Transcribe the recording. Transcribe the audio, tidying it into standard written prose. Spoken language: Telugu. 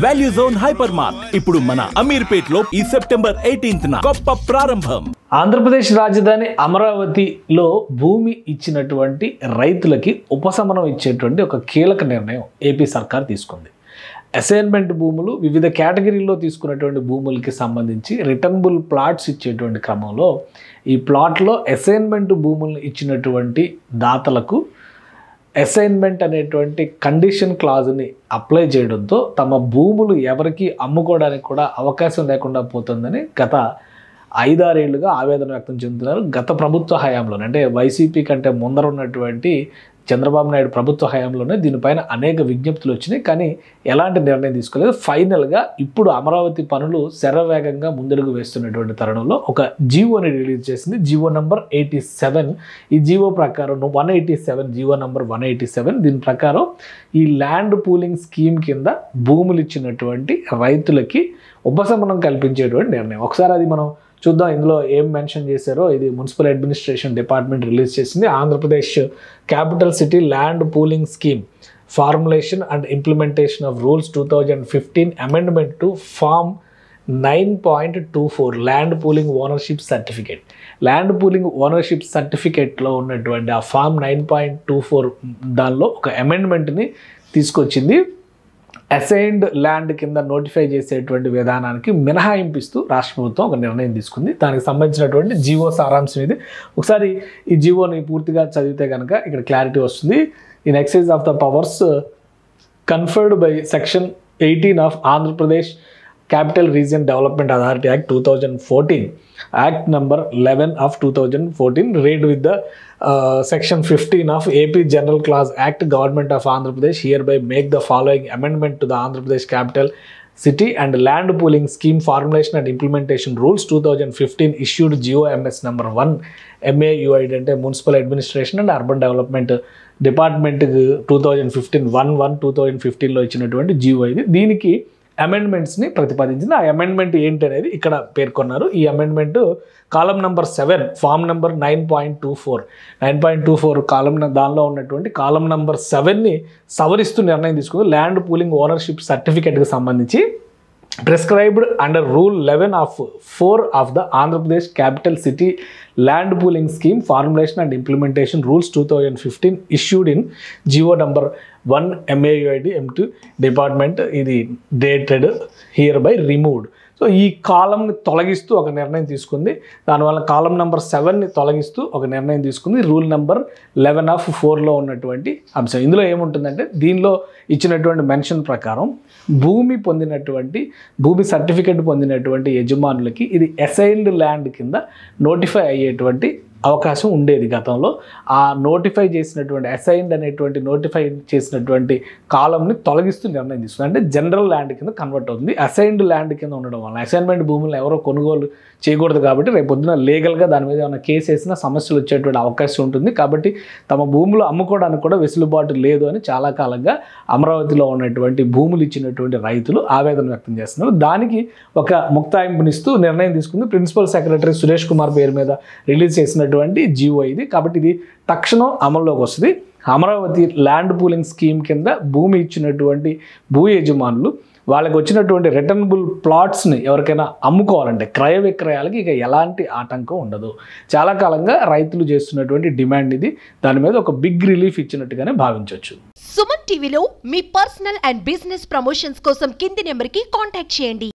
వాల్యూ జోన్ హైపర్ మార్ట్ ఇప్పుడు మన అమీర్పేట్ లో ఈ సెప్టెంబర్ 18న గొప్ప ప్రారంభం. ఆంధ్రప్రదేశ్ రాజధాని అమరావతిలో భూమి ఇచ్చినటువంటి రైతులకి ఉపశమనం ఇచ్చేటువంటి ఒక కీలక నిర్ణయం ఏపీ సర్కార్ తీసుకుంది. అసైన్మెంట్ భూములు వివిధ కేటగిరీల్లో తీసుకున్నటువంటి భూములకి సంబంధించి రిటర్నబుల్ ప్లాట్స్ ఇచ్చేటువంటి క్రమంలో ఈ ప్లాట్లో అసైన్మెంట్ భూములను ఇచ్చినటువంటి దాతలకు అసైన్మెంట్ అనేటువంటి కండిషన్ క్లాజ్ని అప్లై చేయడంతో తమ భూములు ఎవరికి అమ్ముకోవడానికి కూడా అవకాశం లేకుండా పోతుందని గత 5-6 ఏళ్లుగా ఆవేదన వ్యక్తం చెందుతున్నారు. గత ప్రభుత్వ హయాంలోనే, అంటే వైసీపీ కంటే ముందర ఉన్నటువంటి చంద్రబాబు నాయుడు ప్రభుత్వ హయాంలోనే దీనిపైన అనేక విజ్ఞప్తులు వచ్చినాయి, కానీ ఎలాంటి నిర్ణయం తీసుకోలేదు. ఫైనల్గా ఇప్పుడు అమరావతి పనులు శరవేగంగా ముందడుగు వేస్తున్నటువంటి తరుణంలో ఒక జీవోని రిలీజ్ చేసింది. GO number 87. ఈ జీవో ప్రకారం 187, జీవో నంబర్ 187. దీని ప్రకారం ఈ ల్యాండ్ పూలింగ్ స్కీమ్ కింద భూములు ఇచ్చినటువంటి రైతులకి ఉపశమనం కల్పించేటువంటి నిర్ణయం. ఒకసారి అది మనం చూద్దాం ఇందులో ఏం మెన్షన్ చేశారో. ఇది మున్సిపల్ అడ్మినిస్ట్రేషన్ డిపార్ట్మెంట్ రిలీజ్ చేసింది. Andhra Pradesh capital city land pooling scheme formulation and implementation of rules 2015 amendment to form 9.24 land pooling ownership certificate. Land pooling ownership సర్టిఫికేట్లో ఉన్నటువంటి ఆ ఫార్మ్ 9.24 దానిలో ఒక అమెండ్మెంట్ని తీసుకొచ్చింది. అసైన్డ్ ల్యాండ్ కింద నోటిఫై చేసేటువంటి విధానానికి మినహాయింపిస్తూ రాష్ట్ర ప్రభుత్వం ఒక నిర్ణయం తీసుకుంది. దానికి సంబంధించినటువంటి జీవో సారాంశం ఇది. ఒకసారి ఈ జీవోని పూర్తిగా చదివితే కనుక ఇక్కడ క్లారిటీ వస్తుంది. In exercise of the powers conferred by section 18 of Andhra Pradesh Capital Region Development Authority Act 2014, Act number 11 of 2014, read with the section 15 of AP General Clause Act, Government of Andhra Pradesh hereby make the following amendment to the Andhra Pradesh Capital City and Land Pooling Scheme Formulation and Implementation Rules 2015 issued GOMS number 1 MAUID అంటే Municipal Administration and Urban Development Department 2015 లో ఇచ్చినటువంటి GO ఇది. దీనికి అమెండ్మెంట్స్ని ప్రతిపాదించింది. ఆ అమెండ్మెంట్ ఏంటి అనేది ఇక్కడ పేర్కొన్నారు. ఈ అమెండ్మెంట్ కాలం నెంబర్ 7 ఫామ్ నెంబర్ 9.24 కాలం దానిలో ఉన్నటువంటి కాలం నెంబర్ 7ని సవరిస్తూ నిర్ణయం తీసుకుంది. ల్యాండ్ పూలింగ్ ఓనర్షిప్ సర్టిఫికేట్కి సంబంధించి prescribed under rule 11 of 4 of the Andhra Pradesh Capital City Land Pooling Scheme Formulation and Implementation Rules 2015 issued in GO number 1 MAUID M2 Department ఇది dated hereby removed. సో ఈ కాలంని తొలగిస్తూ ఒక నిర్ణయం తీసుకుంది. దానివల్ల కాలం నెంబర్ 7ని తొలగిస్తూ ఒక నిర్ణయం తీసుకుంది. రూల్ నెంబర్ 11 of 4లో ఉన్నటువంటి అంశం. ఇందులో ఏముంటుందంటే దీనిలో ఇచ్చినటువంటి మెన్షన్ ప్రకారం భూమి సర్టిఫికెట్ పొందినటువంటి యజమానులకి ఇది అసైన్డ్ ల్యాండ్ కింద నోటిఫై అయ్యేటువంటి అవకాశం ఉండేది గతంలో. ఆ నోటిఫై చేసినటువంటి అసైన్డ్ అనేటువంటి నోటిఫై చేసినటువంటి కాలంని తొలగిస్తూ నిర్ణయం తీసుకుంది. అంటే జనరల్ ల్యాండ్ కింద కన్వర్ట్ అవుతుంది. అసైన్డ్ ల్యాండ్ కింద ఉండడం వల్ల అసైన్మెంట్ భూములను ఎవరో కొనుగోలు చేయకూడదు కాబట్టి రేపు పొద్దున లీగల్గా దాని మీద ఏమైనా కేసు వేసినా సమస్యలు వచ్చేటువంటి అవకాశం ఉంటుంది. కాబట్టి తమ భూములు అమ్ముకోవడానికి కూడా వెసులుబాటు లేదు అని చాలా కాలంగా అమరావతిలో ఉన్నటువంటి భూములు ఇచ్చినటువంటి రైతులు ఆవేదన వ్యక్తం చేస్తున్నారు. దానికి ఒక ముక్తాయింపునిస్తూ నిర్ణయం తీసుకుంది ప్రిన్సిపల్ సెక్రటరీ సురేష్ కుమార్ పేరు మీద రిలీజ్ చేసినటువంటి జీవో ఇది. కాబట్టి ఇది తక్షణం అమల్లోకి వస్తుంది. అమరావతి ల్యాండ్ పూలింగ్ స్కీమ్ కింద భూమి ఇచ్చినటువంటి భూ యజమానులు వాళ్ళకి వచ్చినటువంటి రిటర్నబుల్ ప్లాట్స్ని ఎవరికైనా అమ్ముకోవాలంటే క్రయ విక్రయాలకి ఇక ఎలాంటి ఆటంకం ఉండదు. చాలా కాలంగా రైతులు చేస్తున్నటువంటి డిమాండ్ ఇది. దాని మీద ఒక బిగ్ రిలీఫ్ ఇచ్చినట్టుగానే భావించవచ్చు. సుమన్ టీవీలో మీ పర్సనల్ అండ్ బిజినెస్ ప్రమోషన్స్ కోసం కింది నెంబర్కి కాంటాక్ట్ చేయండి.